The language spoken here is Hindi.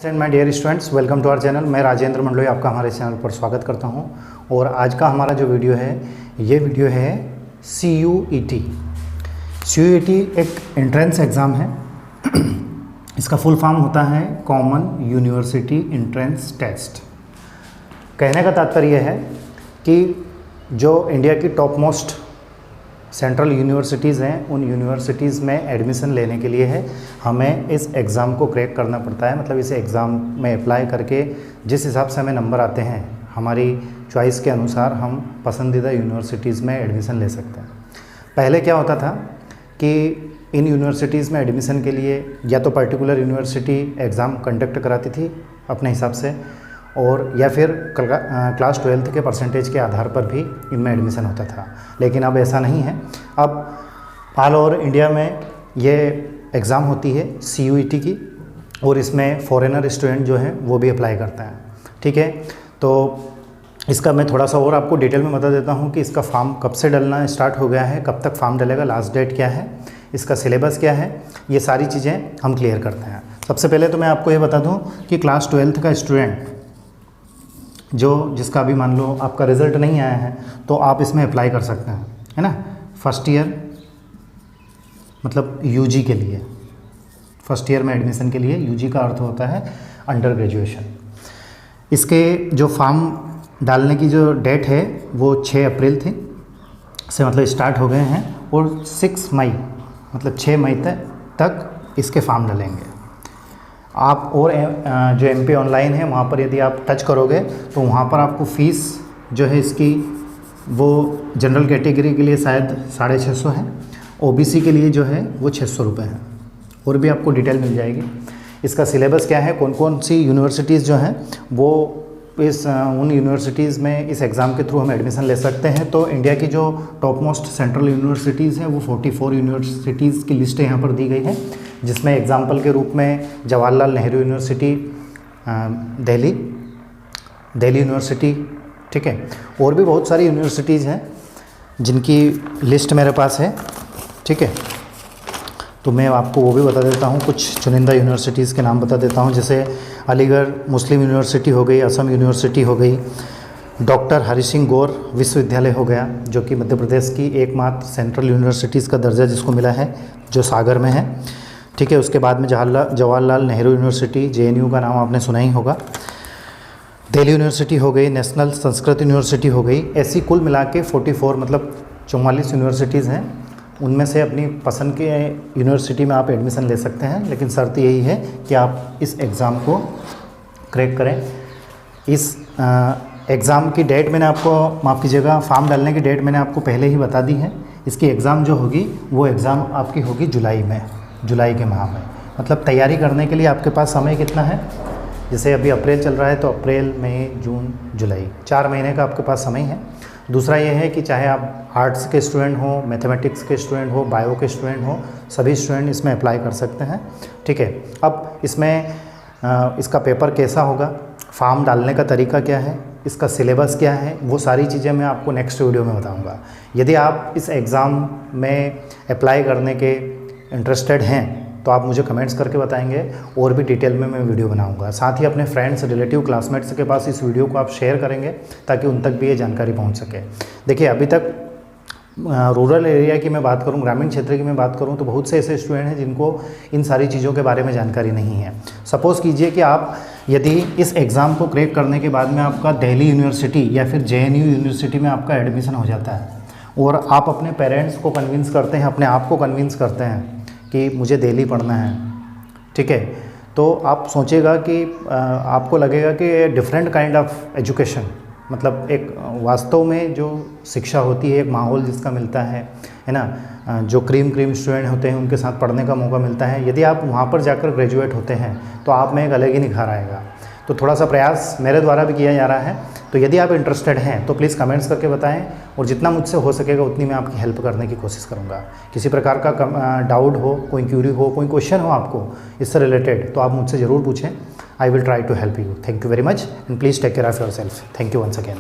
My dear students, welcome to our channel. मैं राजेंद्र मंडलोई आपका हमारे चैनल पर स्वागत करता हूं। और आज का हमारा जो वीडियो है, ये वीडियो है CUET। CUET एक एंट्रेंस एग्ज़ाम है। इसका फुल फॉर्म होता है कॉमन यूनिवर्सिटी एंट्रेंस टेस्ट। कहने का तात्पर्य है कि जो इंडिया की टॉप मोस्ट सेंट्रल यूनिवर्सिटीज़ हैं, उन यूनिवर्सिटीज़ में एडमिशन लेने के लिए है हमें इस एग्ज़ाम को क्रैक करना पड़ता है। मतलब इस एग्ज़ाम में अप्लाई करके जिस हिसाब से हमें नंबर आते हैं, हमारी चॉइस के अनुसार हम पसंदीदा यूनिवर्सिटीज़ में एडमिशन ले सकते हैं। पहले क्या होता था कि इन यूनिवर्सिटीज़ में एडमिशन के लिए या तो पर्टिकुलर यूनिवर्सिटी एग्ज़ाम कंडक्ट कराती थी अपने हिसाब से, और या फिर क्लास 12th के परसेंटेज के आधार पर भी इनमें एडमिशन होता था। लेकिन अब ऐसा नहीं है। अब ऑल ओवर इंडिया में ये एग्ज़ाम होती है CUET की, और इसमें फॉरेनर स्टूडेंट जो हैं वो भी अप्लाई करते हैं। ठीक है, तो इसका मैं थोड़ा सा और आपको डिटेल में बता देता हूँ कि इसका फॉर्म कब से डलना स्टार्ट हो गया है, कब तक फॉर्म डलेगा, लास्ट डेट क्या है, इसका सिलेबस क्या है, ये सारी चीज़ें हम क्लियर करते हैं। सबसे पहले तो मैं आपको ये बता दूँ कि क्लास 12th का स्टूडेंट जिसका अभी मान लो आपका रिज़ल्ट नहीं आया है, तो आप इसमें अप्लाई कर सकते हैं, है ना। फर्स्ट ईयर मतलब UG के लिए, फर्स्ट ईयर में एडमिशन के लिए UG का अर्थ होता है अंडर ग्रेजुएशन। इसके जो फॉर्म डालने की जो डेट है वो 6 अप्रैल थी से मतलब स्टार्ट हो गए हैं, और 6 मई मतलब 6 मई तक इसके फॉर्म डलेंगे। आप और जो MP ऑनलाइन है वहाँ पर यदि आप टच करोगे तो वहाँ पर आपको फ़ीस जो है इसकी वो जनरल कैटेगरी के लिए शायद 650 है, OBC के लिए जो है वो 600 रुपये है, और भी आपको डिटेल मिल जाएगी। इसका सिलेबस क्या है, कौन कौन सी यूनिवर्सिटीज़ जो हैं वो उन यूनिवर्सिटीज़ में इस एग्ज़ाम के थ्रू हम एडमिशन ले सकते हैं। तो इंडिया की जो टॉप मोस्ट सेंट्रल यूनिवर्सिटीज़ हैं वो 44 यूनिवर्सिटीज़ की लिस्ट यहाँ पर दी गई है, जिसमें एग्जाम्पल के रूप में जवाहरलाल नेहरू यूनिवर्सिटी दिल्ली यूनिवर्सिटी, ठीक है, और भी बहुत सारी यूनिवर्सिटीज़ हैं जिनकी लिस्ट मेरे पास है। ठीक है, तो मैं आपको वो भी बता देता हूँ, कुछ चुनिंदा यूनिवर्सिटीज़ के नाम बता देता हूँ। जैसे अलीगढ़ मुस्लिम यूनिवर्सिटी हो गई, असम यूनिवर्सिटी हो गई, डॉक्टर हरि सिंह गौर विश्वविद्यालय हो गया, जो कि मध्य प्रदेश की एकमात्र सेंट्रल यूनिवर्सिटीज़ का दर्जा जिसको मिला है, जो सागर में है। ठीक है, उसके बाद में जवाहरलाल नेहरू यूनिवर्सिटी, JNU का नाम आपने सुना ही होगा, दिल्ली यूनिवर्सिटी हो गई, नेशनल संस्कृत यूनिवर्सिटी हो गई। ऐसी कुल मिला के 44 मतलब 44 यूनिवर्सिटीज़ हैं। उनमें से अपनी पसंद के यूनिवर्सिटी में आप एडमिशन ले सकते हैं, लेकिन शर्त यही है कि आप इस एग्ज़ाम को क्रैक करें। इस एग्ज़ाम की डेट मैंने आपको, माफ़ कीजिएगा, फॉर्म डालने की डेट मैंने आपको पहले ही बता दी है। इसकी एग्ज़ाम जो होगी वो एग्ज़ाम आपकी होगी जुलाई के माह में। मतलब तैयारी करने के लिए आपके पास समय कितना है, जैसे अभी अप्रैल चल रहा है तो अप्रैल, मई, जून, जुलाई, 4 महीने का आपके पास समय है। दूसरा ये है कि चाहे आप आर्ट्स के स्टूडेंट हो, मैथमेटिक्स के स्टूडेंट हो, बायो के स्टूडेंट हो, सभी स्टूडेंट इसमें अप्लाई कर सकते हैं। ठीक है, अब इसमें इसका पेपर कैसा होगा, फॉर्म डालने का तरीका क्या है, इसका सिलेबस क्या है, वो सारी चीज़ें मैं आपको नेक्स्ट वीडियो में बताऊंगा। यदि आप इस एग्ज़ाम में अप्लाई करने के इंटरेस्टेड हैं तो आप मुझे कमेंट्स करके बताएंगे, और भी डिटेल में मैं वीडियो बनाऊंगा। साथ ही अपने फ्रेंड्स, रिलेटिव, क्लासमेट्स के पास इस वीडियो को आप शेयर करेंगे ताकि उन तक भी ये जानकारी पहुंच सके। देखिए, अभी तक रूरल एरिया की मैं बात करूं, ग्रामीण क्षेत्र की मैं बात करूं, तो बहुत से ऐसे स्टूडेंट हैं जिनको इन सारी चीज़ों के बारे में जानकारी नहीं है। सपोज़ कीजिए कि आप यदि इस एग्ज़ाम को क्रैक करने के बाद में आपका दिल्ली यूनिवर्सिटी या फिर JNU यूनिवर्सिटी में आपका एडमिशन हो जाता है, और आप अपने पेरेंट्स को कन्विंस करते हैं, अपने आप को कन्विंस करते हैं कि मुझे दिल्ली पढ़ना है। ठीक है, तो आप सोचिएगा कि आपको लगेगा कि डिफरेंट काइंड ऑफ एजुकेशन, मतलब एक वास्तव में जो शिक्षा होती है, एक माहौल जिसका मिलता है ना, जो क्रीम स्टूडेंट होते हैं उनके साथ पढ़ने का मौका मिलता है। यदि आप वहाँ पर जाकर ग्रेजुएट होते हैं तो आप में एक अलग ही निखार आएगा। तो थोड़ा सा प्रयास मेरे द्वारा भी किया जा रहा है। तो यदि आप इंटरेस्टेड हैं तो प्लीज़ कमेंट्स करके बताएं, और जितना मुझसे हो सकेगा उतनी मैं आपकी हेल्प करने की कोशिश करूंगा। किसी प्रकार का डाउट हो, कोई क्यूरी हो, कोई क्वेश्चन हो आपको इससे रिलेटेड, तो आप मुझसे ज़रूर पूछें। I will try to help you. Thank you very much, and please take care of yourself. Thank you once again.